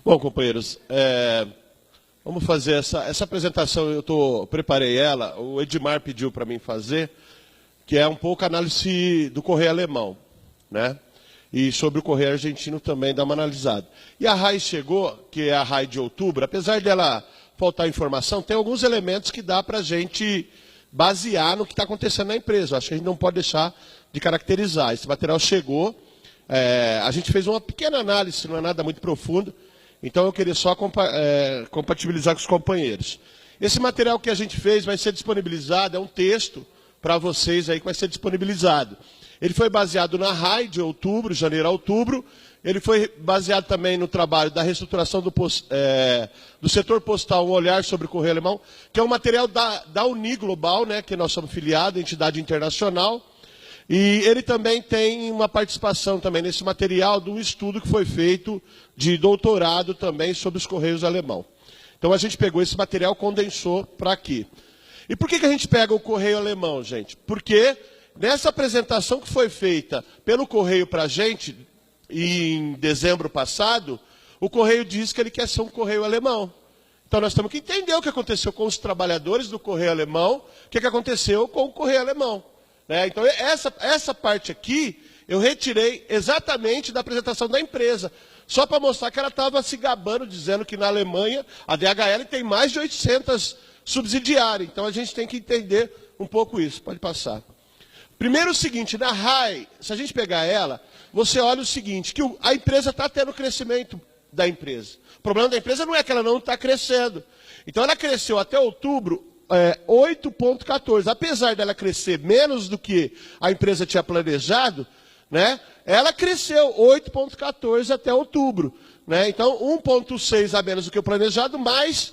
Bom, companheiros, vamos fazer essa apresentação, preparei ela, o Edmar pediu para mim fazer, que é um pouco a análise do correio alemão, né? E sobre o correio argentino também dá uma analisada. E a RAI chegou, que é a RAI de outubro, apesar dela faltar informação, tem alguns elementos que dá para a gente basear no que está acontecendo na empresa. Acho que a gente não pode deixar de caracterizar. Esse material chegou, a gente fez uma pequena análise, não é nada muito profundo, então eu queria só compatibilizar com os companheiros. Esse material que a gente fez vai ser disponibilizado, é um texto para vocês aí que vai ser disponibilizado. Ele foi baseado na RAI de outubro, janeiro a outubro. Ele foi baseado também no trabalho da reestruturação do setor postal, um olhar sobre o correio alemão, que é um material da Uni Global, né, que nós somos filiados, entidade internacional. E ele também tem uma participação também nesse material de um estudo que foi feito de doutorado também sobre os correios alemão. Então a gente pegou esse material, condensou para aqui. E por que a gente pega o correio alemão, gente? Porque nessa apresentação que foi feita pelo correio para a gente, em dezembro passado, o correio diz que ele quer ser um correio alemão. Então nós temos que entender o que aconteceu com os trabalhadores do correio alemão, o que aconteceu com o correio alemão. Então essa parte aqui eu retirei exatamente da apresentação da empresa, só para mostrar que ela estava se gabando, dizendo que na Alemanha a DHL tem mais de 800 subsidiárias. Então a gente tem que entender um pouco isso. Pode passar. Primeiro o seguinte, na RAI, se a gente pegar ela, você olha o seguinte, que a empresa está tendo crescimento da empresa. O problema da empresa não é que ela não está crescendo. Então ela cresceu até outubro 8,14. Apesar dela crescer menos do que a empresa tinha planejado, né, ela cresceu 8,14 até outubro. Né? Então 1,6 a menos do que o planejado, mais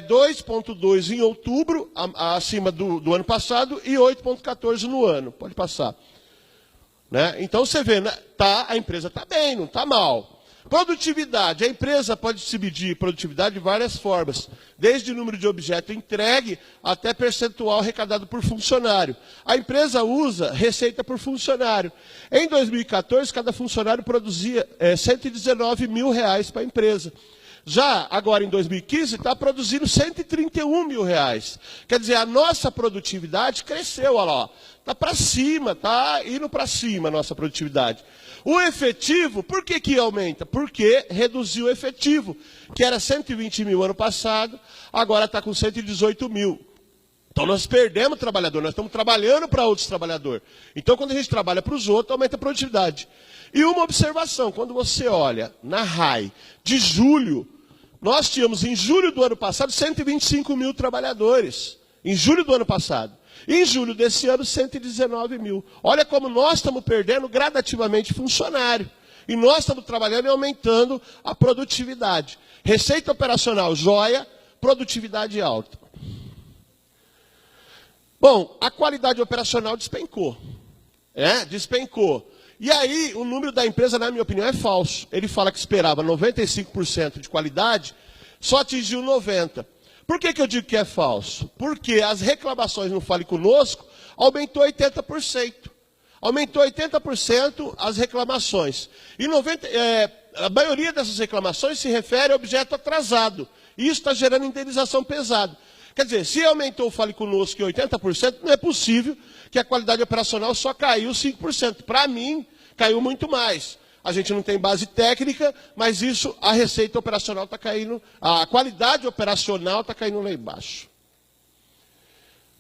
2,2 em outubro, acima do ano passado, e 8,14 no ano. Pode passar. Né? Então você vê, a empresa está bem, não está mal. Produtividade. A empresa pode se medir produtividade de várias formas, desde o número de objeto entregue até percentual arrecadado por funcionário. A empresa usa receita por funcionário. Em 2014, cada funcionário produzia R$119 mil para a empresa. Já agora em 2015 está produzindo R$131 mil. Quer dizer, a nossa produtividade cresceu, olha lá. Está para cima, está indo para cima a nossa produtividade. O efetivo, por que aumenta? Porque reduziu o efetivo, que era 120 mil ano passado, agora está com 118 mil. Então nós perdemos trabalhador, nós estamos trabalhando para outros trabalhadores. Então quando a gente trabalha para os outros, aumenta a produtividade. E uma observação, quando você olha na RAI de julho, nós tínhamos em julho do ano passado 125 mil trabalhadores. Em julho do ano passado. Em julho desse ano, 119 mil. Olha como nós estamos perdendo gradativamente funcionário. E nós estamos trabalhando e aumentando a produtividade. Receita operacional jóia, produtividade alta. Bom, a qualidade operacional despencou. Despencou. E aí, o número da empresa, na minha opinião, é falso. Ele fala que esperava 95% de qualidade, só atingiu 90%. Por que eu digo que é falso? Porque as reclamações no Fale Conosco aumentou 80%. Aumentou 80% as reclamações. E a maioria dessas reclamações se refere a objeto atrasado. E isso está gerando indenização pesada. Quer dizer, se aumentou o Fale Conosco em 80%, não é possível que a qualidade operacional só caiu 5%. Para mim, caiu muito mais. A gente não tem base técnica, mas isso, a receita operacional está caindo, a qualidade operacional está caindo lá embaixo.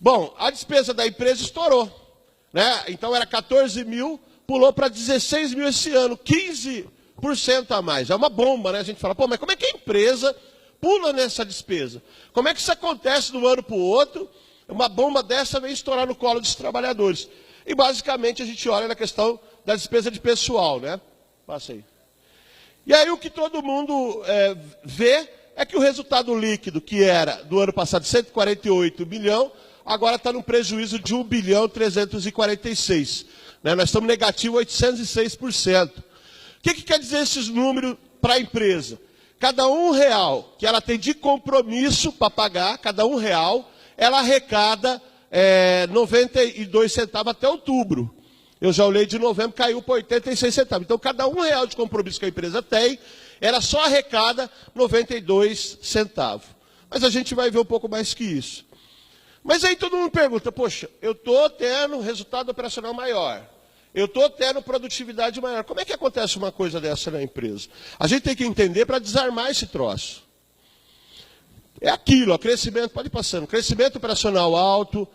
Bom, a despesa da empresa estourou. Né? Então era 14 mil, pulou para 16 mil esse ano, 15% a mais. É uma bomba, né? A gente fala, mas como é que a empresa pula nessa despesa? Como é que isso acontece de um ano para o outro? Uma bomba dessa vem estourar no colo dos trabalhadores. E basicamente a gente olha na questão da despesa de pessoal, né? Passa aí. E aí o que todo mundo vê é que o resultado líquido, que era do ano passado 148 milhões, agora está num prejuízo de 1 bilhão 346. Né? Nós estamos negativo 806%. O que quer dizer esses números para a empresa? Cada R$1 que ela tem de compromisso para pagar, cada R$1, ela arrecada 92 centavos até outubro. eu já olhei de novembro, caiu para 86 centavos. Então, cada R$1 de compromisso que a empresa tem, ela só arrecada 92 centavos. Mas a gente vai ver um pouco mais que isso. Mas aí todo mundo pergunta, poxa, eu estou tendo resultado operacional maior, eu estou tendo produtividade maior. Como é que acontece uma coisa dessa na empresa? A gente tem que entender para desarmar esse troço. É aquilo, ó, crescimento, pode ir passando, crescimento operacional alto,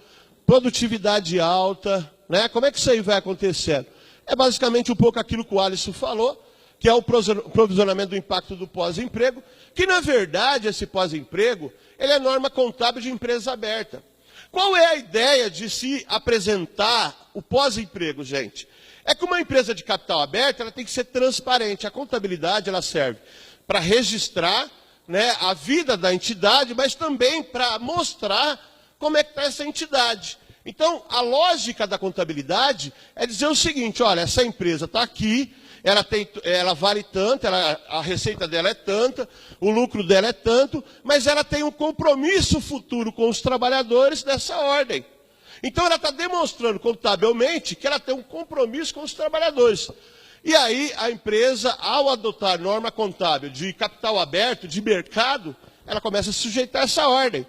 produtividade alta, né? Como é que isso aí vai acontecendo? É basicamente um pouco aquilo que o Alisson falou, que é o provisionamento do impacto do pós-emprego, que na verdade esse pós-emprego, ele é norma contábil de empresa aberta. Qual é a ideia de se apresentar o pós-emprego, gente? É que uma empresa de capital aberto, ela tem que ser transparente. A contabilidade, ela serve para registrar, né, a vida da entidade, mas também para mostrar como é que está essa entidade. Então, a lógica da contabilidade é dizer o seguinte, olha, essa empresa está aqui, ela vale tanto, a receita dela é tanta, o lucro dela é tanto, mas ela tem um compromisso futuro com os trabalhadores dessa ordem. Então, ela está demonstrando contabilmente que ela tem um compromisso com os trabalhadores. E aí, a empresa, ao adotar norma contábil de capital aberto, de mercado, ela começa a se sujeitar a essa ordem.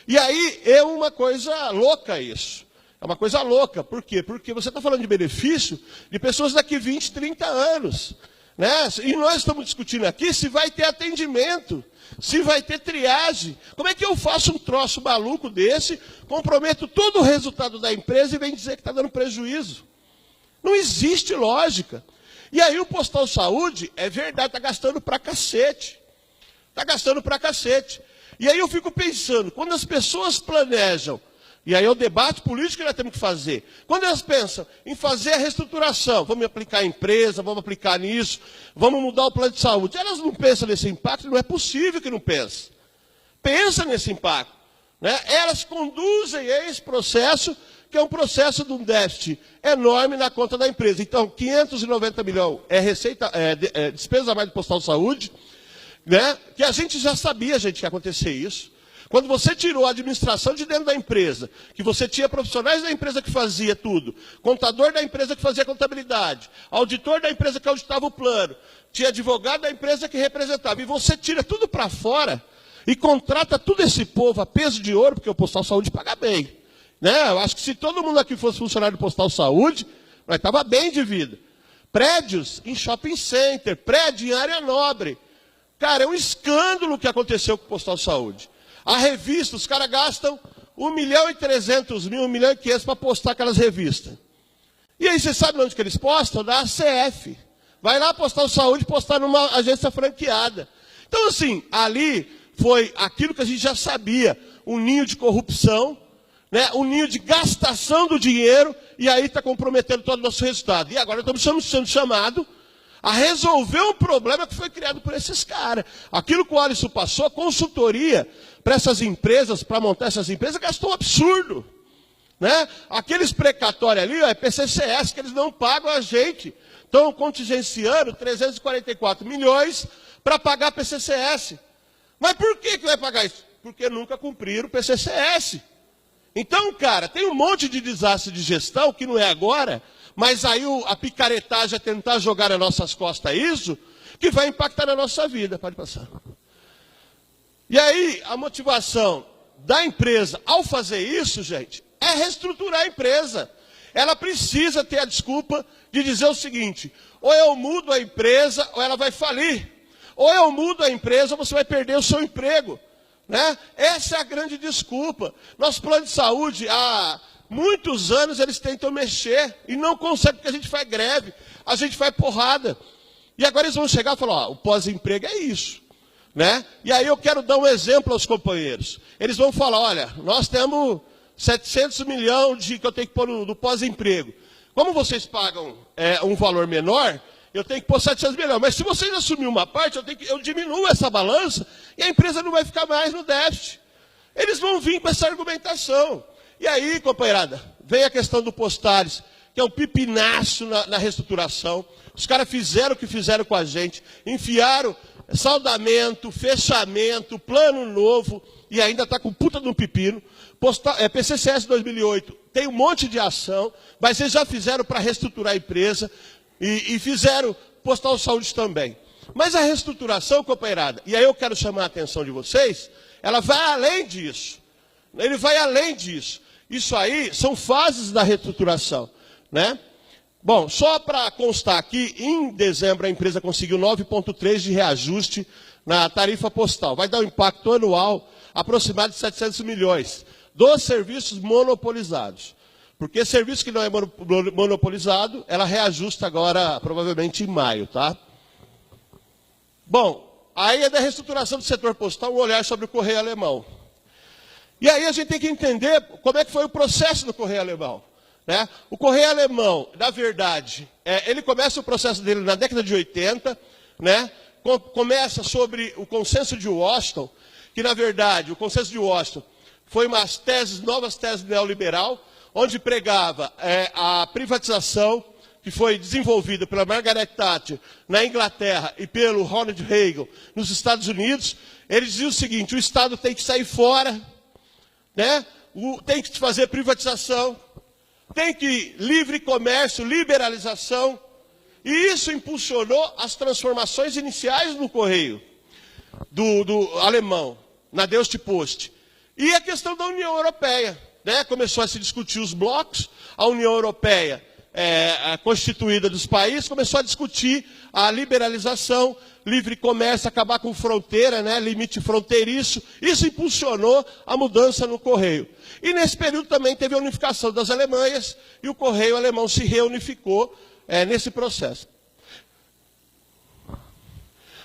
E aí, é uma coisa louca isso. É uma coisa louca. Por quê? Porque você está falando de benefício de pessoas daqui 20, 30 anos. Né? E nós estamos discutindo aqui se vai ter atendimento, se vai ter triagem. Como é que eu faço um troço maluco desse, comprometo todo o resultado da empresa e vem dizer que está dando prejuízo? Não existe lógica. E aí o Postal Saúde, é verdade, está gastando pra cacete. Está gastando pra cacete. E aí eu fico pensando, quando as pessoas planejam, e aí é o debate político que nós temos que fazer, quando elas pensam em fazer a reestruturação, vamos aplicar a empresa, vamos aplicar nisso, vamos mudar o plano de saúde, elas não pensam nesse impacto, não é possível que não pensem. Pensa nesse impacto. Né? Elas conduzem esse processo, que é um processo de um déficit enorme na conta da empresa. Então, 590 milhões é despesa a mais do Postal Saúde, né? Que a gente já sabia, gente, que ia acontecer isso. Quando você tirou a administração de dentro da empresa, que você tinha profissionais da empresa que fazia tudo, contador da empresa que fazia contabilidade, auditor da empresa que auditava o plano, tinha advogado da empresa que representava, e você tira tudo para fora e contrata todo esse povo a peso de ouro, porque o Postal Saúde paga bem. Né? Eu acho que se todo mundo aqui fosse funcionário do Postal Saúde, nós estava bem de vida. Prédios em shopping center, prédio em área nobre. Cara, é um escândalo o que aconteceu com o Postal Saúde. A revista, os caras gastam 1.300.000, 1.500.000 para postar aquelas revistas. E aí, você sabe onde que eles postam? Na ACF. Vai lá postar o Saúde, postar numa agência franqueada. Então, assim, ali foi aquilo que a gente já sabia, um ninho de corrupção, né, um ninho de gastação do dinheiro, e aí está comprometendo todo o nosso resultado. E agora estamos sendo chamados a resolver um problema que foi criado por esses caras. Aquilo que o Alisson passou, a consultoria para essas empresas, para montar essas empresas, gastou um absurdo. Né? Aqueles precatórios ali, ó, é PCCS, que eles não pagam a gente. Estão contingenciando 344 milhões para pagar PCCS. Mas por que vai pagar isso? Porque nunca cumpriram o PCCS. Então, cara, tem um monte de desastre de gestão, que não é agora, mas aí a picaretagem é tentar jogar nas nossas costas isso, que vai impactar na nossa vida. Pode passar. E aí, a motivação da empresa ao fazer isso, gente, é reestruturar a empresa. Ela precisa ter a desculpa de dizer o seguinte, ou eu mudo a empresa, ou ela vai falir. Ou eu mudo a empresa, ou você vai perder o seu emprego. Né? Essa é a grande desculpa. Nosso plano de saúde, há muitos anos, eles tentam mexer e não conseguem, porque a gente faz greve, a gente faz porrada. E agora eles vão chegar e falar, ó, o pós-emprego é isso. Né? E aí eu quero dar um exemplo aos companheiros. Eles vão falar, olha, nós temos 700 milhões que eu tenho que pôr no pós-emprego. Como vocês pagam um valor menor, eu tenho que pôr 700 milhões. Mas se vocês assumirem uma parte, eu diminuo essa balança e a empresa não vai ficar mais no déficit. Eles vão vir com essa argumentação. E aí, companheirada, vem a questão do Postales, que é um pipinaço na reestruturação. Os caras fizeram o que fizeram com a gente, enfiaram saldamento, fechamento, plano novo, e ainda está com puta de um pepino. PCCS 2008 tem um monte de ação, mas eles já fizeram para reestruturar a empresa e fizeram Postal Saúde também. Mas a reestruturação, companheirada, e aí eu quero chamar a atenção de vocês, ela vai além disso. Ele vai além disso. Isso aí são fases da reestruturação, né? Bom, só para constar aqui, em dezembro a empresa conseguiu 9,3 de reajuste na tarifa postal. Vai dar um impacto anual aproximado de 700 milhões dos serviços monopolizados. Porque serviço que não é monopolizado, ela reajusta agora, provavelmente em maio, tá? Bom, aí é da reestruturação do setor postal, um olhar sobre o Correio Alemão. E aí a gente tem que entender como é que foi o processo do Correio Alemão, né? O Correio Alemão, na verdade, ele começa o processo dele na década de 80, né? Começa sobre o consenso de Washington, que na verdade o consenso de Washington foi umas novas teses neoliberal, onde pregava a privatização, que foi desenvolvida pela Margaret Thatcher na Inglaterra e pelo Ronald Reagan nos Estados Unidos. Ele dizia o seguinte: o Estado tem que sair fora, né? Tem que fazer privatização, tem que livre comércio, liberalização. E isso impulsionou as transformações iniciais no Correio do alemão, na Deutsche Post. E a questão da União Europeia, né? Começou a se discutir os blocos, a União Europeia, constituída dos países, começou a discutir a liberalização, livre comércio, acabar com fronteira, né? Limite fronteiriço. Isso impulsionou a mudança no Correio. E nesse período também teve a unificação das Alemanhas, e o Correio alemão se reunificou nesse processo.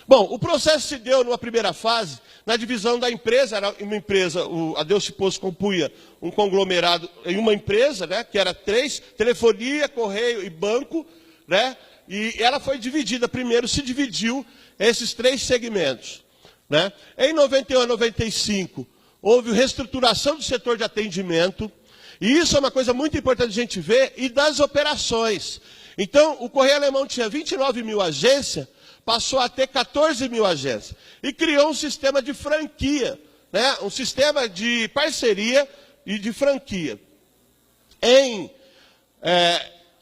Bom, o processo se deu numa primeira fase, na divisão da empresa. Era uma empresa, a Deutsche Post compunha um conglomerado em uma empresa, né, que era 3, telefonia, correio e banco, né, e ela foi dividida, primeiro se dividiu esses 3 segmentos, né. Em 91 a 95, houve reestruturação do setor de atendimento, e isso é uma coisa muito importante a gente ver, e das operações. Então, o Correio Alemão tinha 29 mil agências, passou a ter 14 mil agências. E criou um sistema de franquia, né? Um sistema de parceria e de franquia.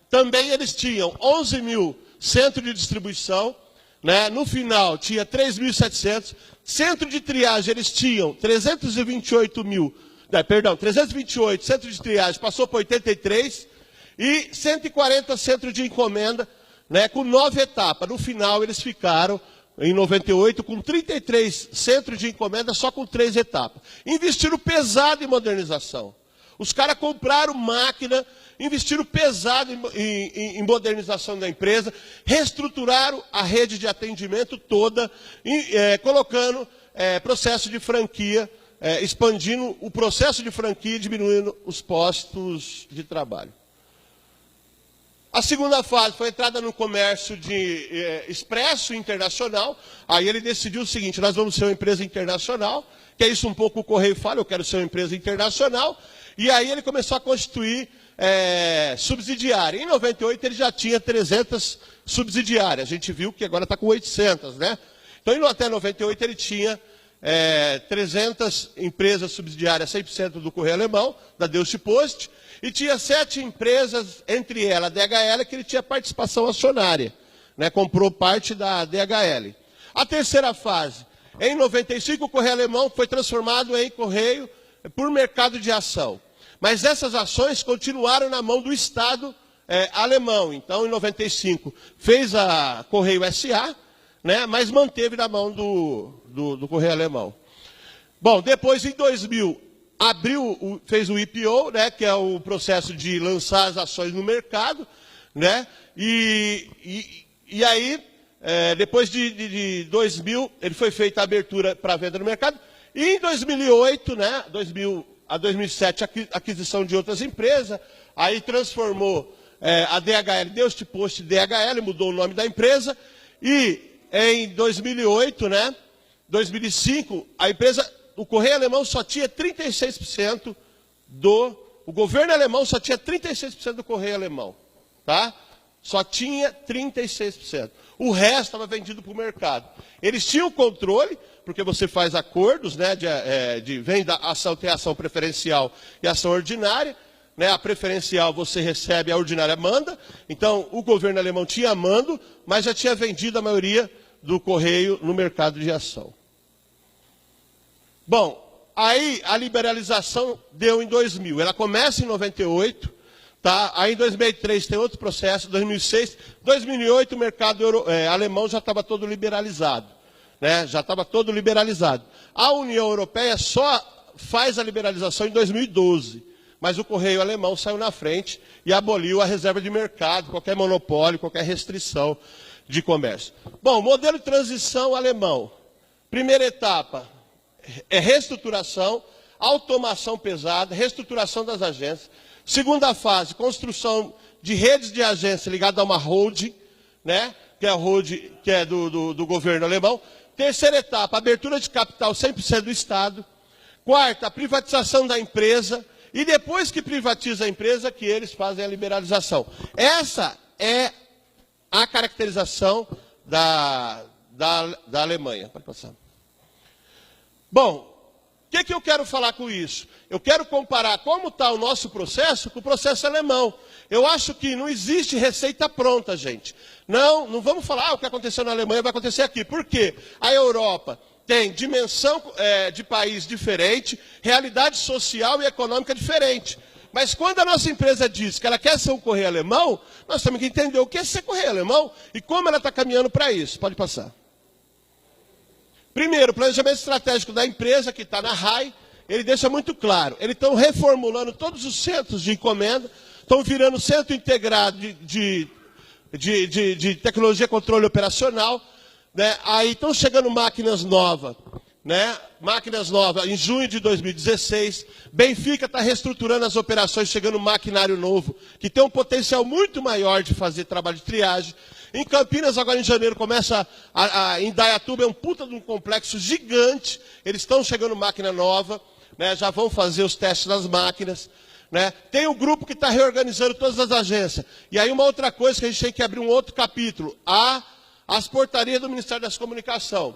Também eles tinham 11 mil centros de distribuição, né? No final tinha 3.700. Centro de triagem eles tinham 328 centros de triagem, passou para 83. E 140 centros de encomenda, né, com 9 etapas. No final, eles ficaram, em 98, com 33 centros de encomenda, só com 3 etapas. Investiram pesado em modernização. Os caras compraram máquina, investiram pesado em modernização da empresa, reestruturaram a rede de atendimento toda, colocando processo de franquia, expandindo o processo de franquia e diminuindo os postos de trabalho. A segunda fase foi a entrada no comércio de expresso internacional. Aí ele decidiu o seguinte: nós vamos ser uma empresa internacional, que é isso um pouco o Correio fala, eu quero ser uma empresa internacional. E aí ele começou a constituir subsidiária. Em 98 ele já tinha 300 subsidiárias. A gente viu que agora está com 800, né? Então até 98 ele tinha 300 empresas subsidiárias 100% do Correio Alemão, da Deutsche Post. E tinha 7 empresas, entre elas a DHL, que ele tinha participação acionária, né? Comprou parte da DHL. A terceira fase, em 95, o Correio Alemão foi transformado em Correio por mercado de ação. Mas essas ações continuaram na mão do Estado alemão. Então, em 95, fez a Correio SA, né? Mas manteve na mão do Correio Alemão. Bom, depois, em 2000, fez o IPO, né, que é o processo de lançar as ações no mercado, né, e aí, depois de 2000, ele foi feita a abertura para venda no mercado, e em 2008, né, 2000 a 2007, aquisição de outras empresas, aí transformou a DHL, Deutsche Post DHL, mudou o nome da empresa, e em 2008, né, 2005, a empresa... O Correio Alemão só tinha 36% o governo alemão só tinha 36% do Correio Alemão, tá? Só tinha 36%. O resto estava vendido para o mercado. Eles tinham controle, porque você faz acordos, né, de venda, ação, tem ação preferencial e ação ordinária, né, a preferencial você recebe, a ordinária manda. Então, o governo alemão tinha mando, mas já tinha vendido a maioria do correio no mercado de ação. Bom, aí a liberalização deu em 2000. Ela começa em 98, tá? Aí em 2003 tem outro processo, 2006, 2008 o mercado alemão já estava todo liberalizado, né? Já estava todo liberalizado. A União Europeia só faz a liberalização em 2012, mas o correio alemão saiu na frente e aboliu a reserva de mercado, qualquer monopólio, qualquer restrição de comércio. Bom, modelo de transição alemão. Primeira etapa é reestruturação, automação pesada, reestruturação das agências. Segunda fase, construção de redes de agência ligada a uma holding, né? Que é a holding que é do governo alemão. Terceira etapa, abertura de capital 100% do Estado. Quarta, a privatização da empresa. E depois que privatiza a empresa, que eles fazem a liberalização. Essa é a caracterização da Alemanha. Pode passar. Bom, o que eu quero falar com isso? Eu quero comparar como está o nosso processo com o processo alemão. Eu acho que não existe receita pronta, gente. Não vamos falar o que aconteceu na Alemanha vai acontecer aqui. Por quê? A Europa tem dimensão de país diferente, realidade social e econômica diferente. Mas quando a nossa empresa diz que ela quer ser um correio alemão, nós temos que entender o que é ser correio alemão e como ela está caminhando para isso. Pode passar. Primeiro, o planejamento estratégico da empresa, que está na RAI, ele deixa muito claro. Eles estão reformulando todos os centros de encomenda, estão virando centro integrado de tecnologia, controle operacional, né? Aí estão chegando máquinas novas, né? Máquinas novas em junho de 2016. Benfica está reestruturando as operações, chegando maquinário novo, que tem um potencial muito maior de fazer trabalho de triagem. Em Campinas, agora em janeiro, começa em Dayatuba, é um puta de um complexo gigante. Eles estão chegando máquina nova, né? Já vão fazer os testes das máquinas, né? Tem um grupo que está reorganizando todas as agências. E aí uma outra coisa que a gente tem que abrir um outro capítulo, as portarias do Ministério das Comunicações.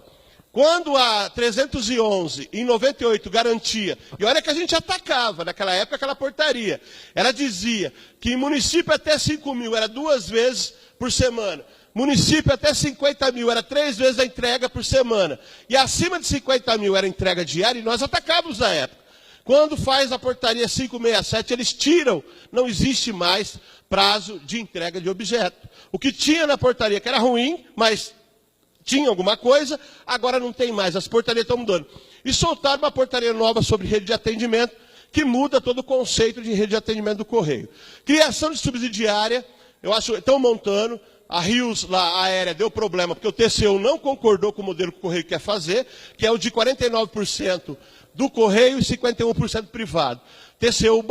Quando a 311, em 98, garantia, e olha que a gente atacava naquela época aquela portaria, ela dizia que em município até 5 mil era 2 vezes por semana, município até 50 mil era 3 vezes a entrega por semana, e acima de 50 mil era entrega diária, e nós atacávamos na época. Quando faz a portaria 567, eles tiram, não existe mais prazo de entrega de objeto. O que tinha na portaria, que era ruim, mas tinha alguma coisa, agora não tem mais, as portarias estão mudando. E soltaram uma portaria nova sobre rede de atendimento, que muda todo o conceito de rede de atendimento do correio. Criação de subsidiária, eu acho, estão montando, a Rios, lá, a aérea, deu problema, porque o TCU não concordou com o modelo que o correio quer fazer, que é o de 49% do correio e 51% privado. TCU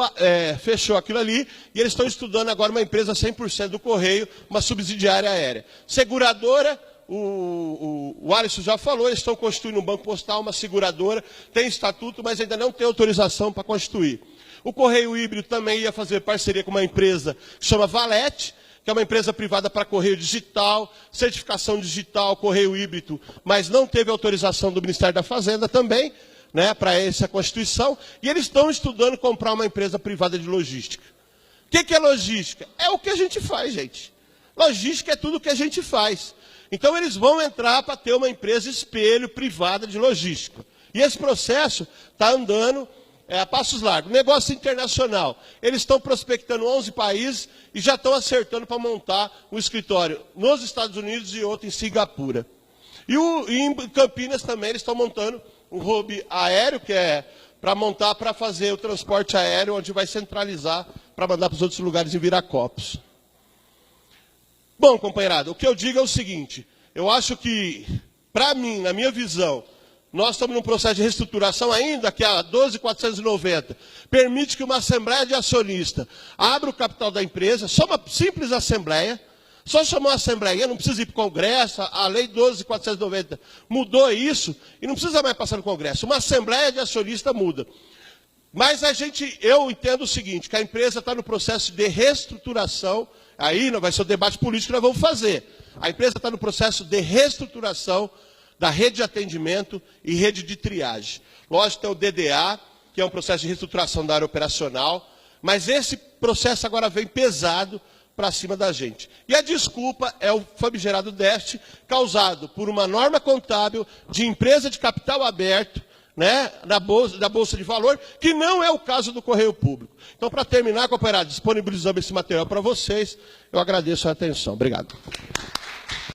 fechou aquilo ali, e eles estão estudando agora uma empresa 100% do correio, uma subsidiária aérea. Seguradora, o Alisson já falou, eles estão constituindo um banco postal, uma seguradora, tem estatuto, mas ainda não tem autorização para constituir. O correio híbrido também ia fazer parceria com uma empresa que chama Valete, que é uma empresa privada para correio digital, certificação digital, correio híbrido, mas não teve autorização do Ministério da Fazenda também, né, para essa constituição, e eles estão estudando comprar uma empresa privada de logística. O que é logística? É o que a gente faz, gente. Logística é tudo o que a gente faz. Então, eles vão entrar para ter uma empresa espelho privada de logística. E esse processo está andando a passos largos. Negócio internacional. Eles estão prospectando 11 países e já estão acertando para montar um escritório nos Estados Unidos e outro em Singapura. E em Campinas também eles estão montando um hub aéreo, que é para montar, para fazer o transporte aéreo, onde vai centralizar para mandar para os outros lugares em Viracopos. Bom, companheirada, o que eu digo é o seguinte, eu acho que, para mim, na minha visão, nós estamos num processo de reestruturação ainda, que a 12.490 permite que uma assembleia de acionista abra o capital da empresa, só uma simples assembleia, só chamou a assembleia, não precisa ir para o Congresso, a lei 12.490 mudou isso, e não precisa mais passar no Congresso, uma assembleia de acionista muda. Mas eu entendo o seguinte, que a empresa está no processo de reestruturação, aí não vai ser o debate político que nós vamos fazer. A empresa está no processo de reestruturação da rede de atendimento e rede de triagem. Lógico, tem o DDA, que é um processo de reestruturação da área operacional, Mas esse processo agora vem pesado para cima da gente. E a desculpa é o famigerado déficit causado por uma norma contábil de empresa de capital aberto, né, da Bolsa de Valor, que não é o caso do Correio Público. Então, para terminar, companheirada, disponibilizamos esse material para vocês. Eu agradeço a atenção. Obrigado.